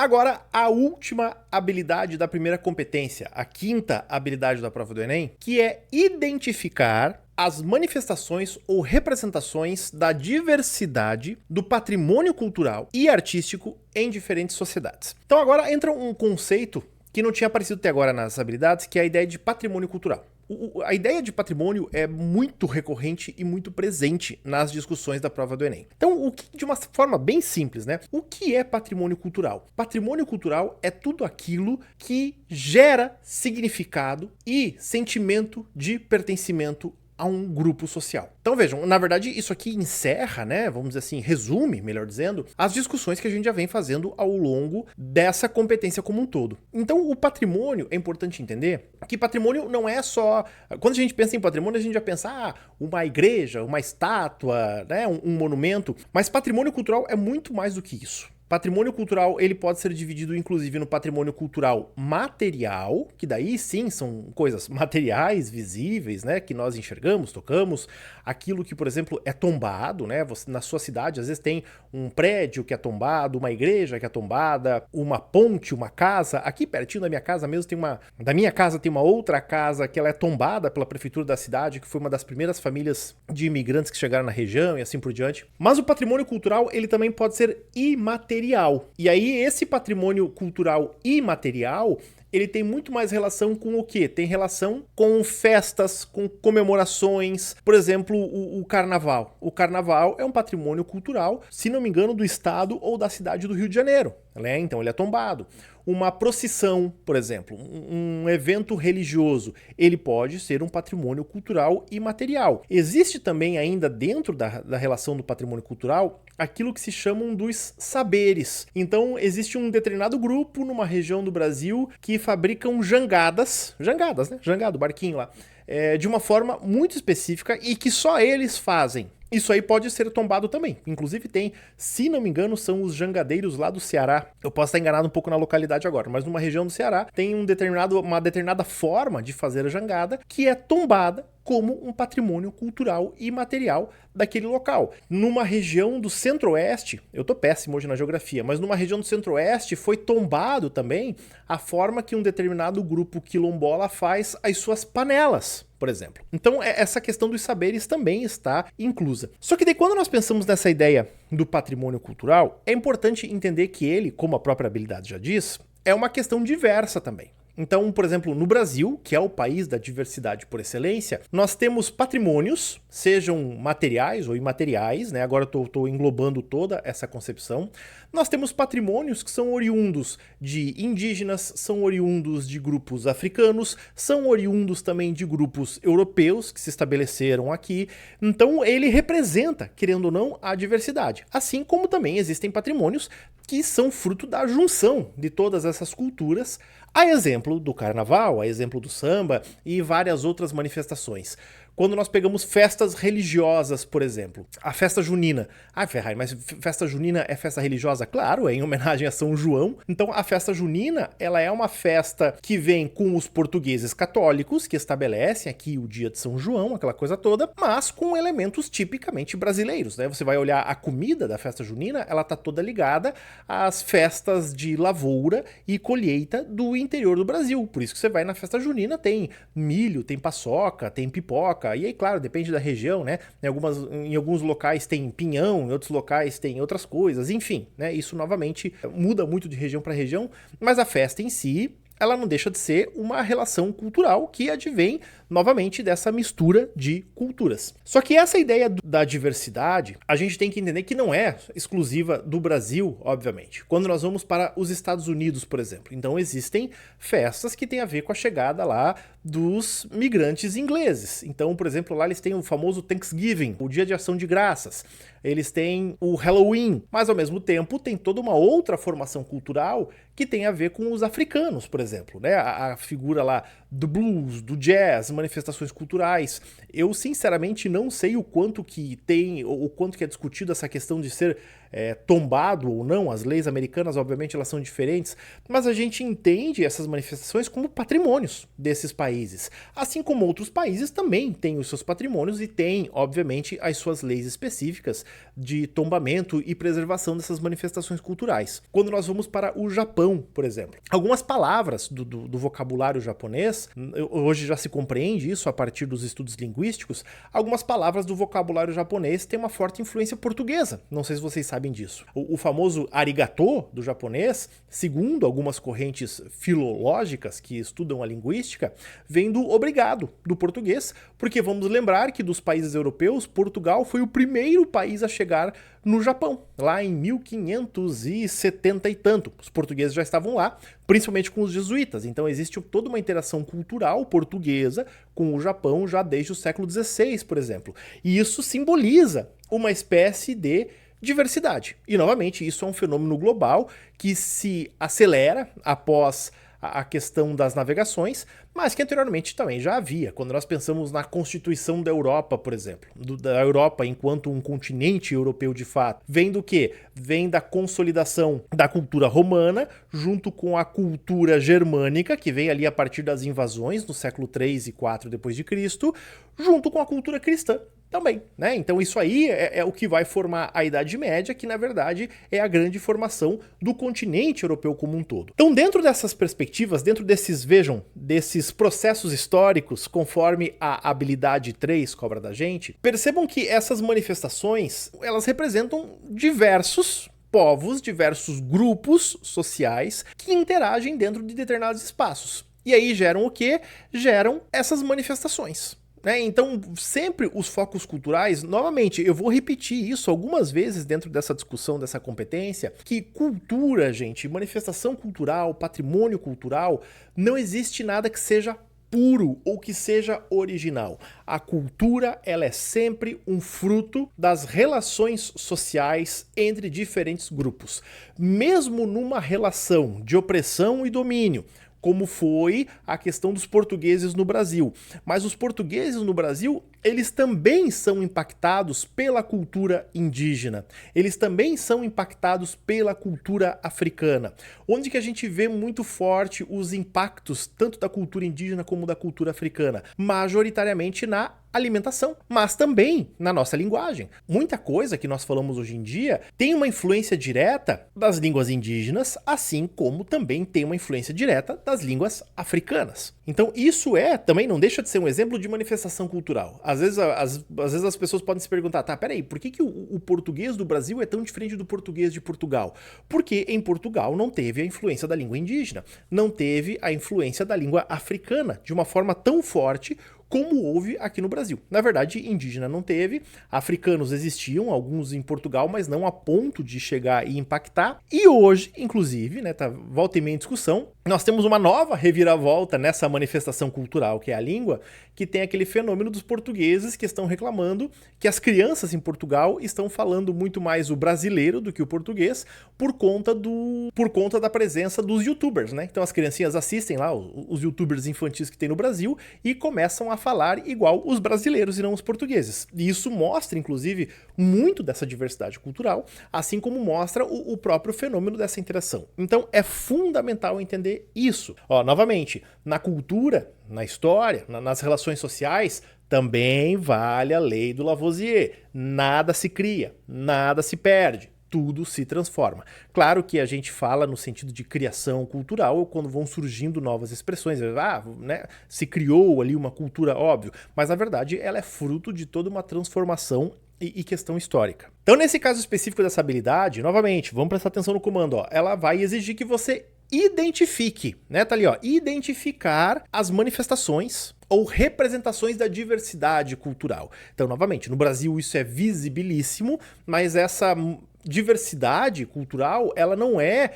Agora, a última habilidade da primeira competência, a quinta habilidade da prova do Enem, que é identificar as manifestações ou representações da diversidade do patrimônio cultural e artístico em diferentes sociedades. Então agora entra um conceito que não tinha aparecido até agora nas habilidades, que é a ideia de patrimônio cultural. A ideia de patrimônio é muito recorrente e muito presente nas discussões da prova do Enem. Então, de uma forma bem simples, né? O que é patrimônio cultural? Patrimônio cultural é tudo aquilo que gera significado e sentimento de pertencimento a um grupo social. Então vejam, na verdade isso aqui encerra, né, vamos dizer assim, resume, melhor dizendo, as discussões que a gente já vem fazendo ao longo dessa competência como um todo. Então o patrimônio, é importante entender que patrimônio não é só... Quando a gente pensa em patrimônio, a gente já pensa, uma igreja, uma estátua, né, um monumento, mas patrimônio cultural é muito mais do que isso. Patrimônio cultural, ele pode ser dividido, inclusive, no patrimônio cultural material, que daí sim são coisas materiais, visíveis, né, que nós enxergamos, tocamos, aquilo que, por exemplo, é tombado, né, você, na sua cidade, às vezes tem um prédio que é tombado, uma igreja que é tombada, uma ponte, uma casa, aqui pertinho da minha casa mesmo da minha casa tem uma outra casa que ela é tombada pela prefeitura da cidade, que foi uma das primeiras famílias de imigrantes que chegaram na região e assim por diante. Mas o patrimônio cultural, ele também pode ser imaterial. E aí esse patrimônio cultural imaterial, ele tem muito mais relação com o quê? Tem relação com festas, com comemorações, por exemplo, o carnaval. O carnaval é um patrimônio cultural, se não me engano, do estado ou da cidade do Rio de Janeiro, né? Então ele é tombado. Uma procissão, por exemplo, um evento religioso, ele pode ser um patrimônio cultural imaterial. Existe também ainda dentro da relação do patrimônio cultural aquilo que se chamam dos saberes. Então existe um determinado grupo numa região do Brasil que fabricam jangadas, né? Jangado, barquinho lá, de uma forma muito específica e que só eles fazem. Isso aí pode ser tombado também. Inclusive tem, se não me engano, são os jangadeiros lá do Ceará. Eu posso estar enganado um pouco na localidade agora, mas numa região do Ceará tem uma determinada forma de fazer a jangada que é tombada como um patrimônio cultural e material daquele local. Numa região do Centro-Oeste, eu tô péssimo hoje na geografia, mas numa região do Centro-Oeste foi tombado também a forma que um determinado grupo quilombola faz as suas panelas, por exemplo. Então essa questão dos saberes também está inclusa. Só que daí quando nós pensamos nessa ideia do patrimônio cultural, é importante entender que ele, como a própria habilidade já diz, é uma questão diversa também. Então, por exemplo, no Brasil, que é o país da diversidade por excelência, nós temos patrimônios, sejam materiais ou imateriais, né? Agora eu estou englobando toda essa concepção. Nós temos patrimônios que são oriundos de indígenas, são oriundos de grupos africanos, são oriundos também de grupos europeus que se estabeleceram aqui. Então, ele representa, querendo ou não, a diversidade. Assim como também existem patrimônios que são fruto da junção de todas essas culturas, a exemplo do carnaval, a exemplo do samba e várias outras manifestações. Quando nós pegamos festas religiosas, por exemplo, a festa junina. Ferrari, mas festa junina é festa religiosa? Claro, é em homenagem a São João. Então a festa junina, ela é uma festa que vem com os portugueses católicos, que estabelecem aqui o dia de São João, aquela coisa toda, mas com elementos tipicamente brasileiros, né? Você vai olhar a comida da festa junina, ela tá toda ligada às festas de lavoura e colheita do interior do Brasil. Por isso que você vai na festa junina, tem milho, tem paçoca, tem pipoca. E aí, claro, depende da região, né? Em alguns locais tem pinhão, em outros locais tem outras coisas, enfim, né? Isso novamente muda muito de região para região, mas a festa em si, ela não deixa de ser uma relação cultural que advém, novamente, dessa mistura de culturas. Só que essa ideia da diversidade, a gente tem que entender que não é exclusiva do Brasil, obviamente. Quando nós vamos para os Estados Unidos, por exemplo, então existem festas que têm a ver com a chegada lá dos migrantes ingleses. Então, por exemplo, lá eles têm o famoso Thanksgiving, o Dia de Ação de Graças. Eles têm o Halloween, mas ao mesmo tempo tem toda uma outra formação cultural que tem a ver com os africanos, por exemplo, né? A figura lá do blues, do jazz, manifestações culturais. Eu sinceramente não sei o quanto que tem, o quanto que é discutido essa questão de ser tombado ou não, as leis americanas, obviamente, elas são diferentes, mas a gente entende essas manifestações como patrimônios desses países. Assim como outros países também têm os seus patrimônios e têm, obviamente, as suas leis específicas de tombamento e preservação dessas manifestações culturais. Quando nós vamos para o Japão, por exemplo, algumas palavras do vocabulário japonês, hoje já se compreende isso a partir dos estudos linguísticos, algumas palavras do vocabulário japonês têm uma forte influência portuguesa. Não sei se vocês sabem disso. O famoso arigato do japonês, segundo algumas correntes filológicas que estudam a linguística, vem do obrigado do português, porque vamos lembrar que dos países europeus, Portugal foi o primeiro país a chegar no Japão, lá em 1570 e tanto. Os portugueses já estavam lá, principalmente com os jesuítas, então existe toda uma interação cultural portuguesa com o Japão já desde o século XVI, por exemplo. E isso simboliza uma espécie de diversidade. E, novamente, isso é um fenômeno global que se acelera após a questão das navegações, mas que anteriormente também já havia. Quando nós pensamos na Constituição da Europa, por exemplo, da Europa enquanto um continente europeu de fato, vem do quê? Vem da consolidação da cultura romana, junto com a cultura germânica, que vem ali a partir das invasões no século 3 e 4 depois de Cristo, junto com a cultura cristã também, né? Então isso aí é o que vai formar a Idade Média, que na verdade é a grande formação do continente europeu como um todo. Então, dentro dessas perspectivas, dentro desses processos históricos, conforme a habilidade 3 cobra da gente, percebam que essas manifestações, elas representam diversos povos, diversos grupos sociais que interagem dentro de determinados espaços. E aí geram o quê? Geram essas manifestações. Então, sempre os focos culturais, novamente, eu vou repetir isso algumas vezes dentro dessa discussão, dessa competência, que cultura, gente, manifestação cultural, patrimônio cultural, não existe nada que seja puro ou que seja original. A cultura, ela é sempre um fruto das relações sociais entre diferentes grupos. Mesmo numa relação de opressão e domínio, como foi a questão dos portugueses no Brasil. Mas os portugueses no Brasil, eles também são impactados pela cultura indígena. Eles também são impactados pela cultura africana. Onde que a gente vê muito forte os impactos tanto da cultura indígena como da cultura africana? Majoritariamente na alimentação, mas também na nossa linguagem. Muita coisa que nós falamos hoje em dia tem uma influência direta das línguas indígenas, assim como também tem uma influência direta das línguas africanas. Então isso também não deixa de ser um exemplo de manifestação cultural. Às vezes as pessoas podem se perguntar, tá, peraí, por que o português do Brasil é tão diferente do português de Portugal? Porque em Portugal não teve a influência da língua indígena, não teve a influência da língua africana de uma forma tão forte como houve aqui no Brasil. Na verdade, indígena não teve, africanos existiam, alguns em Portugal, mas não a ponto de chegar e impactar. E hoje, inclusive, tá volta e meia em discussão, nós temos uma nova reviravolta nessa manifestação cultural, que é a língua, que tem aquele fenômeno dos portugueses que estão reclamando que as crianças em Portugal estão falando muito mais o brasileiro do que o português por conta da presença dos youtubers, né? Então as criancinhas assistem lá os youtubers infantis que tem no Brasil e começam a falar igual os brasileiros e não os portugueses. E isso mostra, inclusive, muito dessa diversidade cultural, assim como mostra o próprio fenômeno dessa interação. Então é fundamental entender isso. Novamente, na cultura, na história, nas relações sociais, também vale a lei do Lavoisier. Nada se cria, nada se perde. Tudo se transforma. Claro que a gente fala no sentido de criação cultural quando vão surgindo novas expressões. Se criou ali uma cultura, óbvio, mas na verdade ela é fruto de toda uma transformação e questão histórica. Então, nesse caso específico dessa habilidade, novamente, vamos prestar atenção no comando. Ela vai exigir que você identifique, tá ali, identificar as manifestações ou representações da diversidade cultural. Então, novamente, no Brasil isso é visibilíssimo, mas essa diversidade cultural, ela não é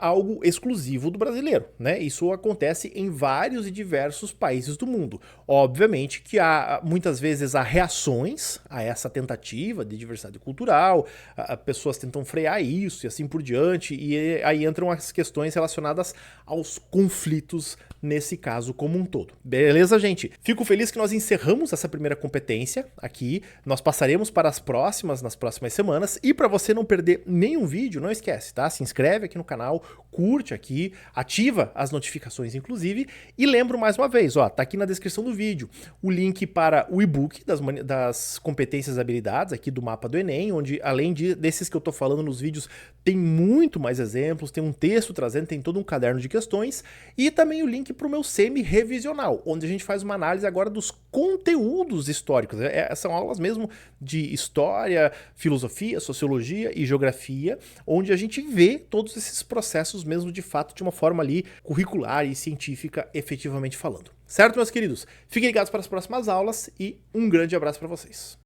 algo exclusivo do brasileiro, Isso acontece em vários e diversos países do mundo. Obviamente que muitas vezes há reações a essa tentativa de diversidade cultural, pessoas tentam frear isso e assim por diante, e aí entram as questões relacionadas aos conflitos nesse caso como um todo. Beleza, gente? Fico feliz que nós encerramos essa primeira competência aqui, nós passaremos para as próximas, nas próximas semanas, e para você não perder nenhum vídeo, não esquece, tá? Se inscreve aqui no canal, curte aqui, ativa as notificações inclusive, e lembro mais uma vez, ó, tá aqui na descrição do vídeo o link para o e-book das competências e habilidades aqui do mapa do Enem, onde além desses que eu tô falando nos vídeos, tem muito mais exemplos, tem um texto trazendo, tem todo um caderno de questões, e também o link para o meu semi-revisional, onde a gente faz uma análise agora dos conteúdos históricos. São aulas mesmo de história, filosofia, sociologia e geografia, onde a gente vê todos esses processos mesmo de fato de uma forma ali curricular e científica, efetivamente falando. Certo, meus queridos? Fiquem ligados para as próximas aulas e um grande abraço para vocês.